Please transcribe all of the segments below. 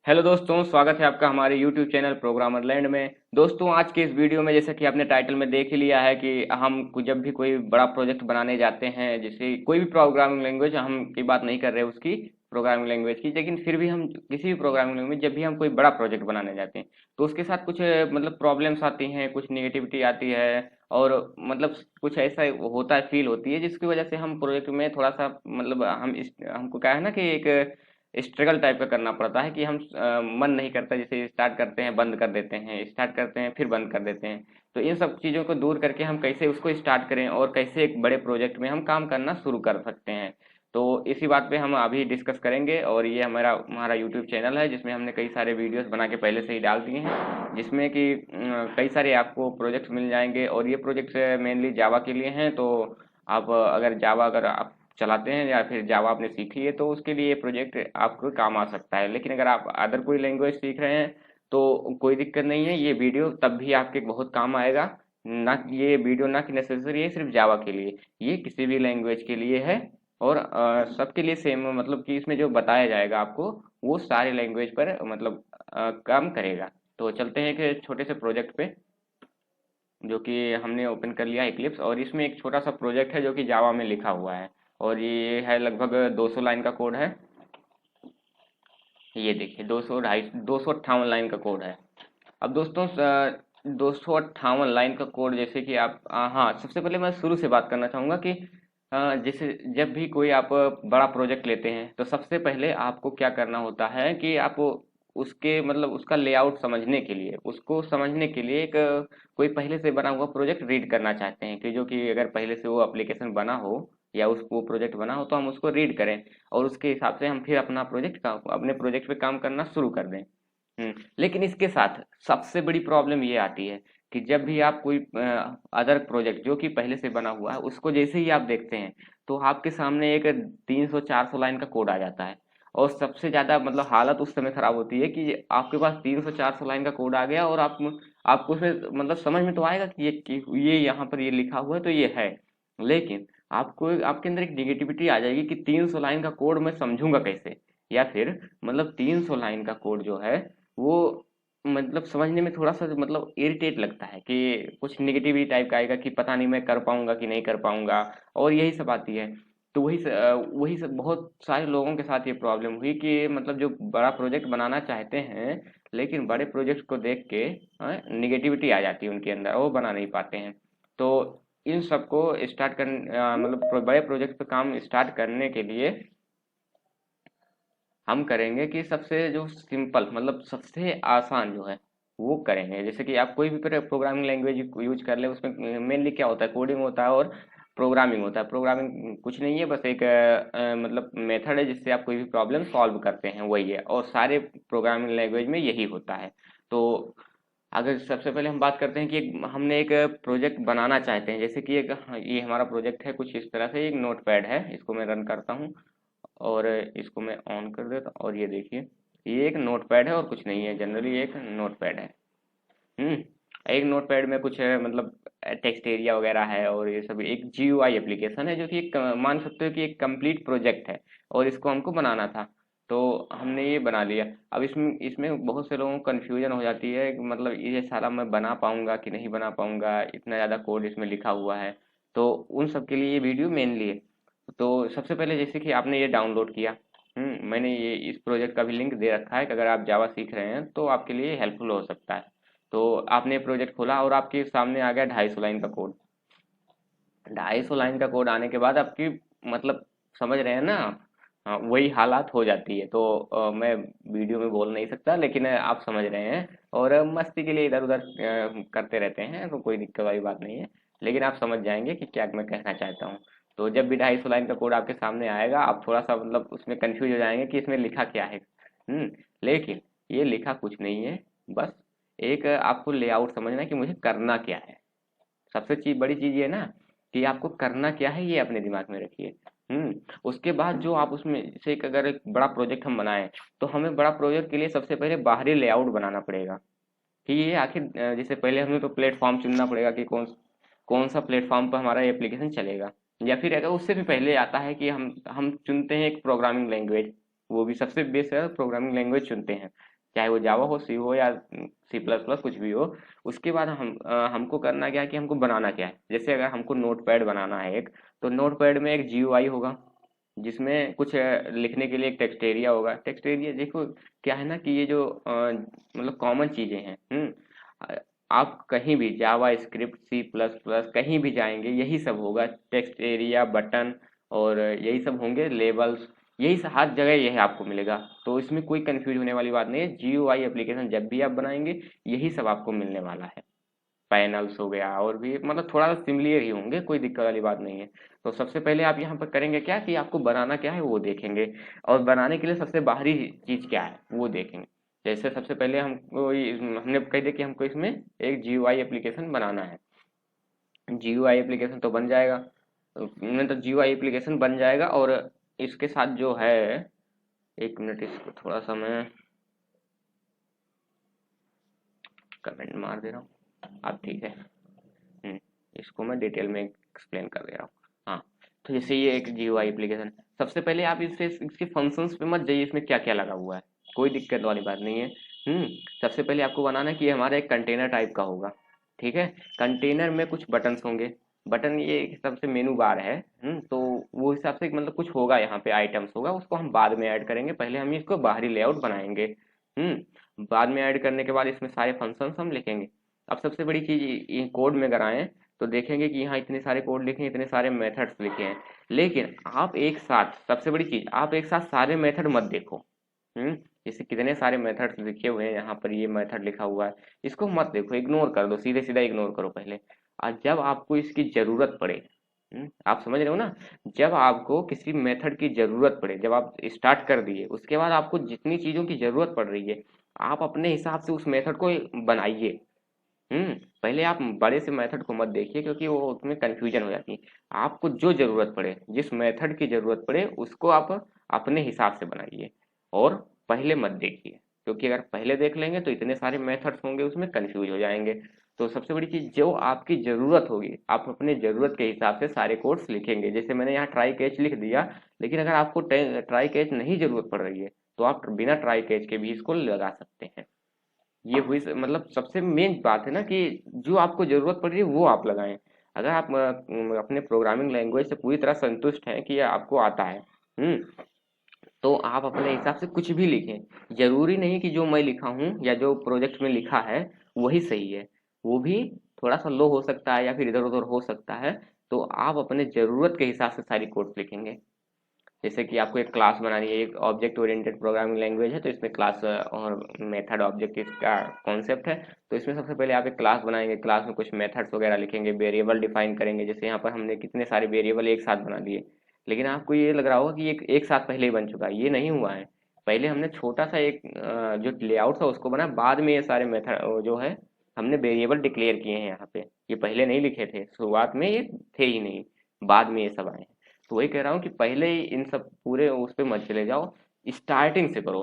Hello दोस्तों, स्वागत है आपका हमारे YouTube चैनल प्रोग्रामर लैंड में। दोस्तों, आज के इस वीडियो में जैसा कि आपने टाइटल में देख ही लिया है कि जब भी कोई बड़ा प्रोजेक्ट बनाने जाते हैं, जैसे कोई भी प्रोग्रामिंग लैंग्वेज, हम की बात नहीं कर रहे उसकी प्रोग्रामिंग लैंग्वेज की, लेकिन फिर भी हम किसी भी प्रोग्रामिंग लैंग्वेज जब भी हम कोई बड़ा प्रोजेक्ट बनाने जाते हैं तो उसके साथ कुछ मतलब प्रॉब्लम्स आती हैं, कुछ निगेटिविटी आती है और मतलब कुछ ऐसा होता है, फील होती है जिसकी वजह से हम प्रोजेक्ट में थोड़ा सा मतलब हमको क्या है ना कि एक स्ट्रगल टाइप का करना पड़ता है कि मन नहीं करता, जैसे स्टार्ट करते हैं बंद कर देते हैं, स्टार्ट करते हैं फिर बंद कर देते हैं। तो इन सब चीज़ों को दूर करके हम कैसे उसको स्टार्ट करें और कैसे एक बड़े प्रोजेक्ट में हम काम करना शुरू कर सकते हैं, तो इसी बात पे हम अभी डिस्कस करेंगे। और ये हमारा हमारा यूट्यूब चैनल है जिसमें हमने कई सारे वीडियोस बना के पहले से ही डाल दिए हैं, जिसमें कि कई सारे आपको प्रोजेक्ट्स मिल जाएंगे। और ये प्रोजेक्ट्स मेनली जावा के लिए हैं, तो अगर आप चलाते हैं या फिर जावा आपने सीखी है तो उसके लिए ये प्रोजेक्ट आपको काम आ सकता है। लेकिन अगर आप अदर कोई लैंग्वेज सीख रहे हैं तो कोई दिक्कत नहीं है, ये वीडियो तब भी आपके बहुत काम आएगा। ना ये वीडियो ना कि नेसेसरी है सिर्फ जावा के लिए, ये किसी भी लैंग्वेज के लिए है। और सबके लिए सेम, मतलब कि इसमें जो बताया जाएगा आपको वो सारे लैंग्वेज पर मतलब काम करेगा। तो चलते हैं एक छोटे से प्रोजेक्ट पे, जो कि हमने ओपन कर लिया इक्लिप्स, और इसमें एक छोटा सा प्रोजेक्ट है जो कि जावा में लिखा हुआ है। और ये है लगभग 200 लाइन का कोड है। ये देखिए 258 लाइन का कोड है। अब दोस्तों 258 लाइन का कोड, जैसे कि हाँ, सबसे पहले मैं शुरू से बात करना चाहूँगा कि जैसे जब भी कोई आप बड़ा प्रोजेक्ट लेते हैं तो सबसे पहले आपको क्या करना होता है कि आप उसके मतलब उसका लेआउट समझने के लिए, उसको समझने के लिए एक कोई पहले से बना हुआ प्रोजेक्ट रीड करना चाहते हैं, कि जो कि अगर पहले से वो एप्लीकेशन बना हो या उस वो प्रोजेक्ट बना हो तो हम उसको रीड करें और उसके हिसाब से हम फिर अपने प्रोजेक्ट पे काम करना शुरू कर दें। लेकिन इसके साथ सबसे बड़ी प्रॉब्लम ये आती है कि जब भी आप कोई अदर प्रोजेक्ट जो कि पहले से बना हुआ है उसको जैसे ही आप देखते हैं तो आपके सामने एक 300-400 लाइन का कोड आ जाता है। और सबसे ज्यादा मतलब हालत उस समय खराब होती है कि आपके पास 300-400 लाइन का कोड आ गया और आपको उसमें मतलब समझ में तो आएगा कि ये यहाँ पर ये लिखा हुआ है तो ये है, लेकिन आपको आपके अंदर एक निगेटिविटी आ जाएगी कि 300 लाइन का कोड मैं समझूंगा कैसे, या फिर मतलब 300 लाइन का कोड जो है वो मतलब समझने में थोड़ा सा मतलब इरिटेट लगता है कि कुछ निगेटिविटी टाइप का आएगा कि पता नहीं मैं कर पाऊंगा कि नहीं कर पाऊंगा, और यही सब आती है। तो वही सब बहुत सारे लोगों के साथ ये प्रॉब्लम हुई कि मतलब जो बड़ा प्रोजेक्ट बनाना चाहते हैं लेकिन बड़े प्रोजेक्ट को देख के निगेटिविटी आ जाती है उनके अंदर, वो बना नहीं पाते हैं। तो इन सबको मतलब बड़े प्रोजेक्ट पे काम स्टार्ट करने के लिए हम करेंगे कि सबसे जो सिंपल मतलब सबसे आसान जो है वो करेंगे। जैसे कि आप कोई भी प्रोग्रामिंग लैंग्वेज यूज कर ले, उसमें मेनली क्या होता है, कोडिंग होता है और प्रोग्रामिंग होता है। प्रोग्रामिंग कुछ नहीं है, बस एक मतलब मेथड है जिससे आप कोई भी प्रॉब्लम सॉल्व करते हैं, वही है। और सारे प्रोग्रामिंग लैंग्वेज में यही होता है। तो अगर सबसे पहले हम बात करते हैं कि हमने एक प्रोजेक्ट बनाना चाहते हैं, जैसे कि ये हमारा प्रोजेक्ट है कुछ इस तरह से, एक नोट पैड है, इसको मैं रन करता हूँ और इसको मैं ऑन कर देता हूँ। और ये देखिए ये एक नोटपैड है और कुछ नहीं है, जनरली एक नोटपैड है। हम्म एक नोटपैड में कुछ है मतलब टेक्स्ट एरिया वगैरह है, और ये सब एक जीयूआई एप्लीकेशन है जो कि मान सकते हो कि एक कंप्लीट प्रोजेक्ट है, और इसको हमको बनाना था। तो हमने ये बना लिया। अब इसमें इसमें बहुत से लोगों को कन्फ्यूजन हो जाती है कि मतलब ये सारा मैं बना पाऊंगा कि नहीं बना पाऊंगा, इतना ज़्यादा कोड इसमें लिखा हुआ है। तो उन सब के लिए ये वीडियो मेनली है। तो सबसे पहले जैसे कि आपने ये डाउनलोड किया, मैंने ये इस प्रोजेक्ट का भी लिंक दे रखा है कि अगर आप जावा सीख रहे हैं तो आपके लिए हेल्पफुल हो सकता है। तो आपने प्रोजेक्ट खोला और आपके सामने आ गया 250 लाइन का कोड। 250 लाइन का कोड आने के बाद आपकी मतलब समझ रहे हैं ना, हाँ, वही हालात हो जाती है। तो मैं वीडियो में बोल नहीं सकता, लेकिन आप समझ रहे हैं। और मस्ती के लिए इधर उधर करते रहते हैं तो कोई दिक्कत वाली बात नहीं है, लेकिन आप समझ जाएंगे कि क्या मैं कहना चाहता हूँ। तो जब भी 250 लाइन का कोड आपके सामने आएगा आप थोड़ा सा मतलब उसमें कंफ्यूज हो जाएंगे कि इसमें लिखा क्या है। लेकिन ये लिखा कुछ नहीं है, बस एक आपको लेआउट समझना है कि मुझे करना क्या है। सबसे बड़ी चीज ये ना कि आपको करना क्या है, ये अपने दिमाग में रखिए। उसके बाद जो आप उसमें जैसे अगर एक बड़ा प्रोजेक्ट हम बनाएं तो हमें बड़ा प्रोजेक्ट के लिए सबसे पहले बाहरी लेआउट बनाना पड़ेगा कि ये आखिर जैसे पहले हमें तो प्लेटफॉर्म चुनना पड़ेगा कि कौन कौन सा प्लेटफॉर्म पर हमारा एप्लीकेशन चलेगा। या फिर अगर उससे भी पहले आता है कि हम चुनते हैं एक प्रोग्रामिंग लैंग्वेज, वो भी सबसे बेस्ट है, प्रोग्रामिंग लैंग्वेज चुनते हैं। चाहे वो जावा हो, सी हो या सी प्लस प्लस, कुछ भी हो। उसके बाद हमको करना क्या है कि हमको बनाना क्या है। जैसे अगर हमको नोट पैड बनाना है एक, तो नोट पैड में एक जीयूआई होगा, जिसमें कुछ लिखने के लिए एक टेक्स्ट एरिया होगा। टेक्स्ट एरिया देखो क्या है ना कि ये जो मतलब कॉमन चीजें हैं। अ, आप कहीं भी जावा स्क्रिप्ट सी प्लस प्लस कहीं भी जाएंगे यही सब होगा, टेक्स्ट एरिया, बटन, और यही सब होंगे, लेबल्स, यही हर जगह यही आपको मिलेगा। तो इसमें कोई कंफ्यूज होने वाली बात नहीं है। जीयूआई एप्लीकेशन जब भी आप बनाएंगे यही सब आपको मिलने वाला है। पैनल्स हो गया और भी मतलब थोड़ा सा सिमिलर ही होंगे, कोई दिक्कत वाली बात नहीं है। तो सबसे पहले आप यहाँ पर करेंगे क्या कि आपको बनाना क्या है वो देखेंगे, और बनाने के लिए सबसे बाहरी चीज क्या है वो देखेंगे। जैसे सबसे पहले हमको हमने कह दिया कि हमको इसमें एक जीयूआई एप्लीकेशन बनाना है। जीयूआई एप्लीकेशन तो बन जाएगा, तो जीयूआई एप्लीकेशन बन जाएगा। और इसके साथ जो है, एक मिनट इसको थोड़ा सा मैं कमेंट मार दे रहा हूँ। अब ठीक है। हम्म, इसको मैं डिटेल में एक्सप्लेन कर दे रहा हूँ। हाँ, तो जैसे ये एक जीयूआई एप्लीकेशन, सबसे पहले आप इससे इसके फंक्शंस पे मत जाइए, इसमें क्या क्या लगा हुआ है, कोई दिक्कत वाली बात नहीं है। सबसे पहले आपको बनाना है कि ये हमारा एक कंटेनर टाइप का होगा। ठीक है, कंटेनर में कुछ बटन्स होंगे। बटन ये एक हिसाब से मेनू बार है। तो वो हिसाब से मतलब कुछ होगा, यहाँ पे आइटम्स होगा, उसको हम बाद में ऐड करेंगे, पहले हम इसको बाहरी लेआउट बनाएंगे। बाद में ऐड करने के बाद इसमें सारे फंक्शंस हम लिखेंगे। अब सबसे बड़ी चीज ये कोड में अगर आए तो देखेंगे कि यहाँ इतने सारे कोड लिखे हैं, इतने सारे मेथड्स लिखे हैं। लेकिन आप एक साथ, सबसे बड़ी चीज, आप एक साथ सारे मेथड मत देखो। हम्म जैसे कितने सारे मेथड्स लिखे हुए हैं, यहाँ पर ये मेथड लिखा हुआ है, इसको मत देखो, इग्नोर कर दो, सीधे सीधा इग्नोर करो पहले। और जब आपको इसकी जरूरत पड़े, आप समझ रहे हो ना, जब आपको किसी मेथड की जरूरत पड़े, जब आप स्टार्ट कर दिए उसके बाद आपको जितनी चीजों की जरूरत पड़ रही है, आप अपने हिसाब से उस मेथड को बनाइए। पहले आप बड़े से मेथड को मत देखिए, क्योंकि वो उसमें कंफ्यूजन हो जाती है। आपको जो जरूरत पड़े, जिस मेथड की जरूरत पड़े, उसको आप अपने हिसाब से बनाइए, और पहले मत देखिए, क्योंकि अगर पहले देख लेंगे तो इतने सारे मेथड्स होंगे उसमें कंफ्यूज हो जाएंगे। तो सबसे बड़ी चीज, जो आपकी जरूरत होगी आप अपने जरूरत के हिसाब से सारे कोड्स लिखेंगे। जैसे मैंने यहाँ ट्राई कैच लिख दिया, लेकिन अगर आपको ट्राई कैच नहीं जरूरत पड़ रही है तो आप बिना ट्राई कैच के भी इसको लगा सकते हैं। ये हुई मतलब सबसे मेन बात है ना कि जो आपको जरूरत पड़ रही है वो आप लगाएं। अगर आप अपने प्रोग्रामिंग लैंग्वेज से पूरी तरह संतुष्ट हैं कि ये आपको आता है, तो आप अपने हिसाब से कुछ भी लिखें। जरूरी नहीं कि जो मैं लिखा हूँ या जो प्रोजेक्ट में लिखा है वही सही है, वो भी थोड़ा सा लो हो सकता है या फिर इधर उधर हो सकता है। तो आप अपने जरूरत के हिसाब से सारी कोड्स लिखेंगे। जैसे कि आपको एक क्लास बनानी है, एक ऑब्जेक्ट ओरिएंटेड प्रोग्रामिंग लैंग्वेज है, तो इसमें क्लास और मेथड ऑब्जेक्ट इसका कॉन्सेप्ट है। तो इसमें सबसे पहले आप एक क्लास बनाएंगे, क्लास में कुछ मेथड्स वगैरह लिखेंगे, वेरिएबल डिफाइन करेंगे। जैसे यहाँ पर हमने कितने सारे वेरिएबल एक साथ बना दिए, लेकिन आपको ये लग रहा होगा कि एक साथ पहले ही बन चुका है, ये नहीं हुआ है। पहले हमने छोटा सा एक जो लेआउट था उसको बनाया, बाद में ये सारे मेथड जो है हमने वेरिएबल डिक्लेयर किए हैं यहाँ पे। ये पहले नहीं लिखे थे, शुरुआत में ये थे ही नहीं, बाद में ये सब आए हैं। तो वही कह रहा हूँ कि पहले ही इन सब पूरे उस पे मत चले जाओ, स्टार्टिंग से करो।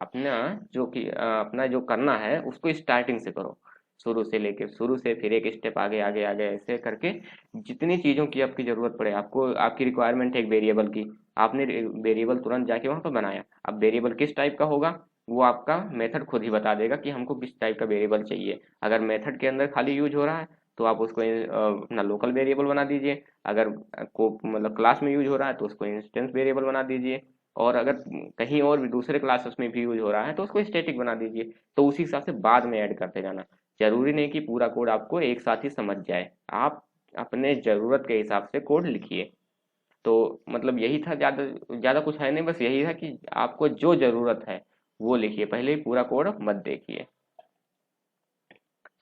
अपना जो कि अपना जो करना है उसको स्टार्टिंग से करो, शुरू से लेके, शुरू से फिर एक स्टेप आगे आगे आगे ऐसे करके जितनी चीज़ों की आपकी ज़रूरत पड़े। आपको आपकी रिक्वायरमेंट है एक वेरिएबल की, आपने वेरिएबल तुरंत जाके वहाँ पर बनाया। अब वेरिएबल किस टाइप का होगा वो आपका मेथड खुद ही बता देगा कि हमको किस टाइप का वेरिएबल चाहिए। अगर मेथड के अंदर खाली यूज हो रहा है तो आप उसको अपना लोकल वेरिएबल बना दीजिए। अगर को मतलब क्लास में यूज हो रहा है तो उसको इंस्टेंस वेरिएबल बना दीजिए। और अगर कहीं और भी दूसरे क्लासेस में भी यूज हो रहा है तो उसको स्टैटिक बना दीजिए। तो उसी हिसाब से बाद में ऐड करते जाना। जरूरी नहीं कि पूरा कोड आपको एक साथ ही समझ जाए, आप अपने जरूरत के हिसाब से कोड लिखिए। तो मतलब यही था, ज्यादा ज्यादा कुछ है नहीं, बस यही था कि आपको जो जरूरत है वो लिखिए, पहले ही पूरा कोड मत देखिए।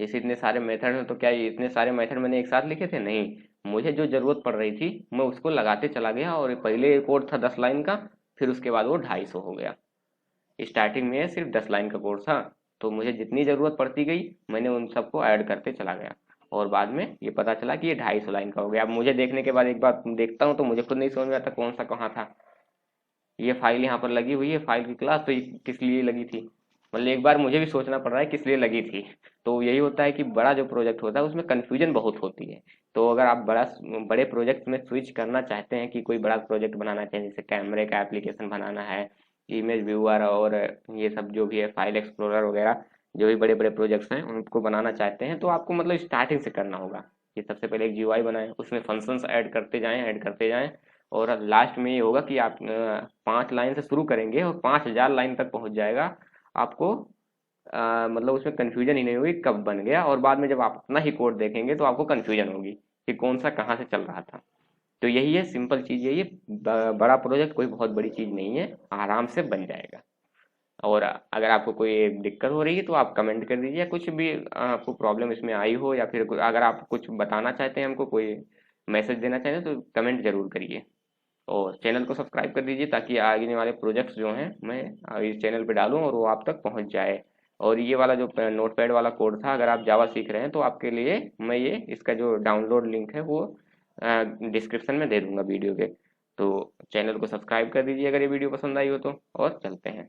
जैसे इतने सारे मेथड हैं तो क्या ये इतने सारे मेथड मैंने एक साथ लिखे थे? नहीं, मुझे जो जरूरत पड़ रही थी मैं उसको लगाते चला गया, और पहले कोड था 10 लाइन का, फिर उसके बाद वो 250 हो गया। स्टार्टिंग में सिर्फ 10 लाइन का कोड था, तो मुझे जितनी जरूरत पड़ती गई मैंने उन सबको ऐड करते चला गया, और बाद में ये पता चला कि ये 250 लाइन का हो गया। अब मुझे देखने के बाद एक बार देखता हूँ तो मुझे खुद नहीं समझ में आता कौन सा कहाँ था। ये फाइल यहाँ पर लगी हुई है, फाइल की क्लास, तो ये किस लिए लगी थी, मतलब एक बार मुझे भी सोचना पड़ रहा है किस लिए लगी थी। तो यही होता है कि बड़ा जो प्रोजेक्ट होता है उसमें कन्फ्यूजन बहुत होती है। तो अगर आप बड़े प्रोजेक्ट में स्विच करना चाहते हैं, कि कोई बड़ा प्रोजेक्ट बनाना चाहें, जैसे कैमरे का एप्लीकेशन बनाना है इमेज व्यूअर और ये सब जो भी है फाइल एक्सप्लोरर वगैरह, जो भी बड़े बड़े प्रोजेक्ट्स हैं उनको बनाना चाहते हैं तो आपको मतलब स्टार्टिंग से करना होगा कि सबसे पहले एक जीयूआई बनाएं, उसमें फंक्शंस ऐड करते जाएं और लास्ट में ये होगा कि आप 5 लाइन से शुरू करेंगे और 5000 लाइन तक पहुंच जाएगा। आपको मतलब उसमें कन्फ्यूजन ही नहीं होगी कब बन गया, और बाद में जब आप अपना ही कोड देखेंगे तो आपको कन्फ्यूजन होगी कि कौन सा कहाँ से चल रहा था। तो यही है, सिंपल चीज़ यही है, बड़ा प्रोजेक्ट कोई बहुत बड़ी चीज़ नहीं है, आराम से बन जाएगा। और अगर आपको कोई दिक्कत हो रही है तो आप कमेंट कर दीजिए, कुछ भी आपको प्रॉब्लम इसमें आई हो या फिर अगर आप कुछ बताना चाहते हैं हमको, कोई मैसेज देना चाहते हैं तो कमेंट जरूर करिए। और चैनल को सब्सक्राइब कर दीजिए ताकि आगे वाले प्रोजेक्ट्स जो हैं मैं इस चैनल पे डालूं और वो आप तक पहुंच जाए। और ये वाला जो नोटपैड वाला कोड था, अगर आप जावा सीख रहे हैं तो आपके लिए मैं ये इसका जो डाउनलोड लिंक है वो डिस्क्रिप्शन में दे दूंगा वीडियो के। तो चैनल को सब्सक्राइब कर दीजिए अगर ये वीडियो पसंद आई हो तो, और चलते हैं।